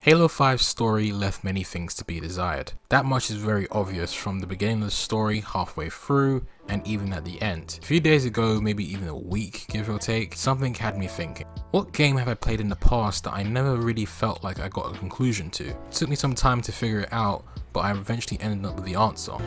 Halo 5's story left many things to be desired. That much is very obvious from the beginning of the story, halfway through, and even at the end. A few days ago, maybe even a week, give or take, something had me thinking. What game have I played in the past that I never really felt like I got a conclusion to? It took me some time to figure it out, but I eventually ended up with the answer.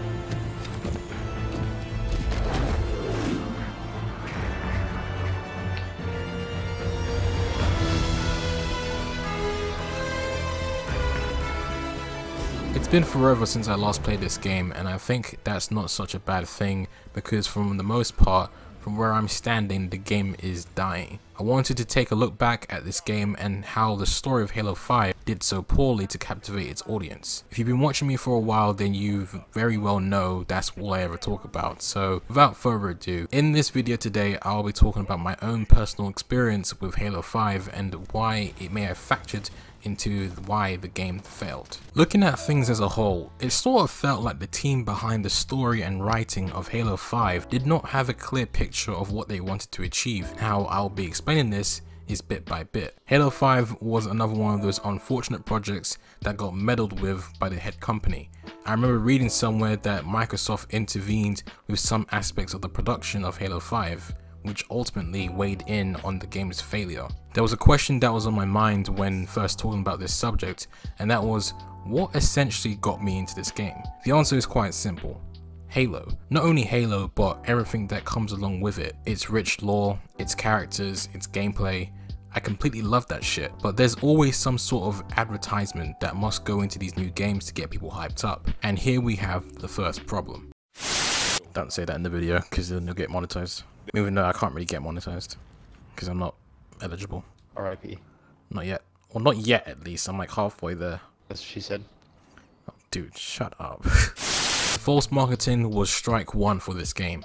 It's been forever since I last played this game, and I think that's not such a bad thing because from the most part, from where I'm standing, the game is dying. I wanted to take a look back at this game and how the story of Halo 5 did so poorly to captivate its audience. If you've been watching me for a while, then you very well know that's all I ever talk about. So without further ado, in this video today, I'll be talking about my own personal experience with Halo 5 and why it may have factored into why the game failed. Looking at things as a whole, it sort of felt like the team behind the story and writing of Halo 5 did not have a clear picture of what they wanted to achieve. How I'll be explaining this is bit by bit. Halo 5 was another one of those unfortunate projects that got meddled with by the head company. I remember reading somewhere that Microsoft intervened with some aspects of the production of Halo 5, which ultimately weighed in on the game's failure. There was a question that was on my mind when first talking about this subject, and that was, what essentially got me into this game? The answer is quite simple. Halo. Not only Halo, but everything that comes along with it. Its rich lore, its characters, its gameplay. I completely love that shit, but there's always some sort of advertisement that must go into these new games to get people hyped up. And here we have the first problem. Don't say that in the video, because then you'll get monetized. Even though I can't really get monetized, because I'm not eligible. RIP. Not yet. Well, not yet at least. I'm like halfway there. That's what she said. Oh, dude, shut up. False marketing was strike one for this game.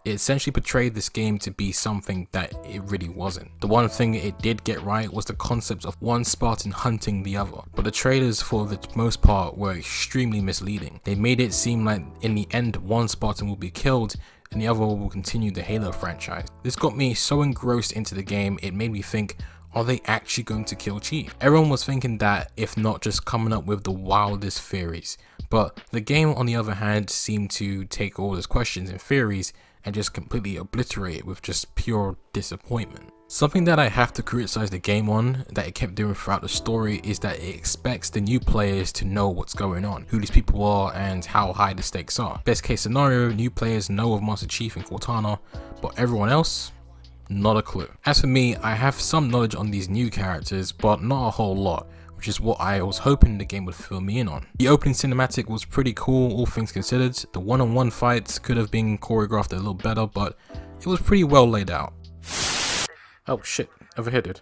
It essentially portrayed this game to be something that it really wasn't. The one thing it did get right was the concept of one Spartan hunting the other, but the trailers for the most part were extremely misleading. They made it seem like in the end one Spartan will be killed and the other will continue the Halo franchise. This got me so engrossed into the game, it made me think, are they actually going to kill Chief? Everyone was thinking that, if not just coming up with the wildest theories. But the game on the other hand seemed to take all those questions and theories and just completely obliterate it with just pure disappointment. Something that I have to criticize the game on, that it kept doing throughout the story, is that it expects the new players to know what's going on, who these people are and how high the stakes are. Best case scenario, new players know of Master Chief and Cortana, but everyone else, not a clue. As for me, I have some knowledge on these new characters, but not a whole lot, which is what I was hoping the game would fill me in on. The opening cinematic was pretty cool, all things considered. The one-on-one fights could have been choreographed a little better, but it was pretty well laid out. Oh shit, over here, dude.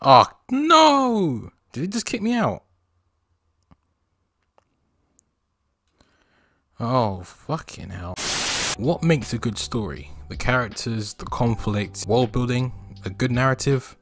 Oh no! Did he just kick me out? Oh fucking hell. What makes a good story? The characters, the conflict, world building, a good narrative?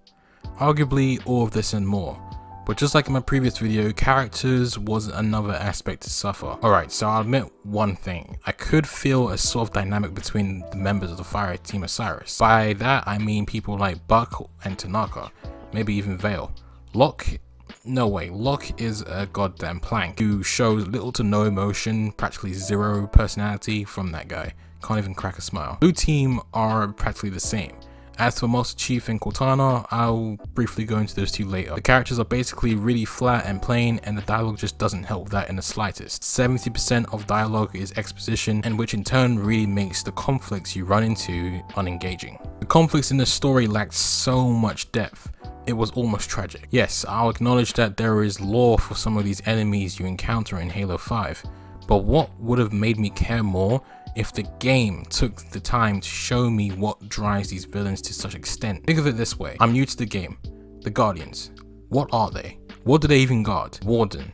Arguably all of this and more. But just like in my previous video, characters was another aspect to suffer. Alright, so I'll admit one thing. I could feel a sort of dynamic between the members of the fire team 𝗧𝗪𝗧𝗧𝗘𝗥. By that I mean people like Buck and Tanaka, maybe even Vale. Locke? No way, Locke is a goddamn plank who shows little to no emotion, practically zero personality from that guy. Can't even crack a smile. Blue team are practically the same. As for Master Chief and Cortana, I'll briefly go into those two later. The characters are basically really flat and plain, and the dialogue just doesn't help that in the slightest. 70% of dialogue is exposition, and which in turn really makes the conflicts you run into unengaging. The conflicts in the story lacked so much depth. It was almost tragic. Yes, I'll acknowledge that there is lore for some of these enemies you encounter in Halo 5, but what would have made me care more if the game took the time to show me what drives these villains to such extent? Think of it this way, I'm new to the game. The Guardians. What are they? What do they even guard? Warden.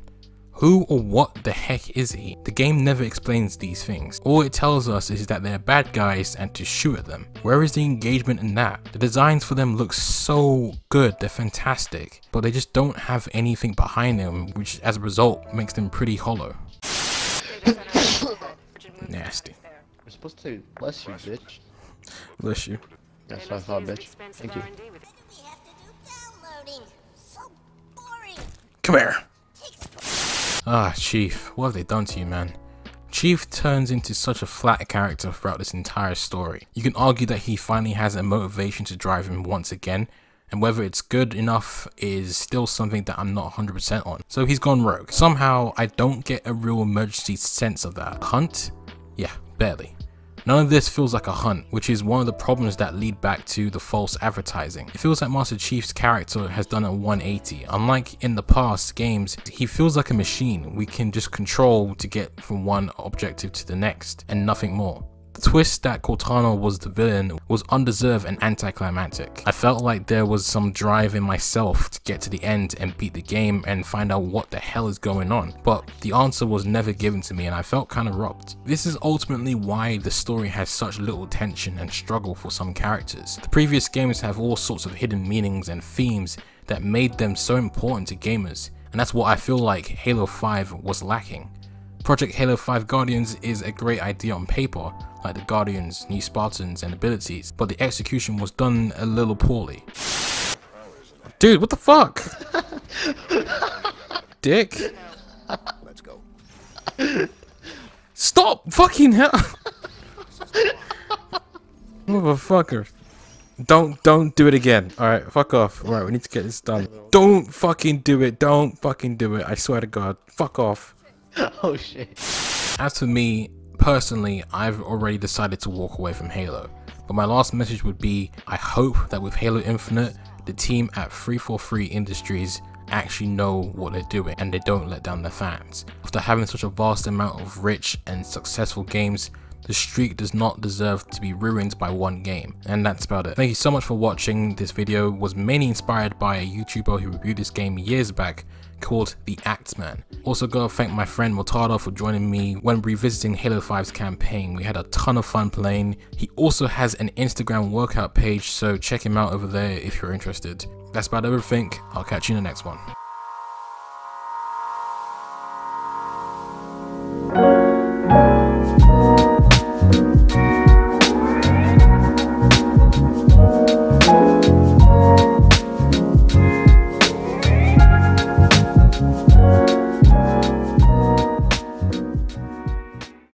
Who or what the heck is he? The game never explains these things. All it tells us is that they're bad guys and to shoot at them. Where is the engagement in that? The designs for them look so good, they're fantastic, but they just don't have anything behind them, which as a result makes them pretty hollow. Nasty. We're supposed to say, bless you, bitch. Bless you. That's what I thought, bitch. Thank you. Come here. Ah, Chief, what have they done to you, man? Chief turns into such a flat character throughout this entire story. You can argue that he finally has a motivation to drive him once again, and whether it's good enough is still something that I'm not 100% on. So he's gone rogue. Somehow, I don't get a real emergency sense of that. Hunt? Yeah, barely. None of this feels like a hunt, which is one of the problems that lead back to the false advertising. It feels like Master Chief's character has done a 180. Unlike in the past games, he feels like a machine we can just control to get from one objective to the next, and nothing more. The twist that Cortana was the villain was undeserved and anticlimactic. I felt like there was some drive in myself to get to the end and beat the game and find out what the hell is going on, but the answer was never given to me and I felt kind of robbed. This is ultimately why the story has such little tension and struggle for some characters. The previous games have all sorts of hidden meanings and themes that made them so important to gamers, and that's what I feel like Halo 5 was lacking. Project Halo 5 Guardians is a great idea on paper, like the Guardians, new Spartans and abilities, but the execution was done a little poorly. Dude, what the fuck? Dick. Let's go. Stop fucking hell. Motherfucker. Don't do it again. Alright, fuck off. Alright, we need to get this done. Don't fucking do it. Don't fucking do it. I swear to God. Fuck off. Oh shit. As for me, personally, I've already decided to walk away from Halo. But my last message would be, I hope that with Halo Infinite, the team at 343 Industries actually know what they're doing and they don't let down their fans. After having such a vast amount of rich and successful games, the streak does not deserve to be ruined by one game. And that's about it. Thank you so much for watching. This video was mainly inspired by a YouTuber who reviewed this game years back called TheActMans. Also gotta thank my friend Murtada for joining me when revisiting Halo 5's campaign. We had a ton of fun playing. He also has an Instagram workout page, so check him out over there if you're interested. That's about everything. I'll catch you in the next one.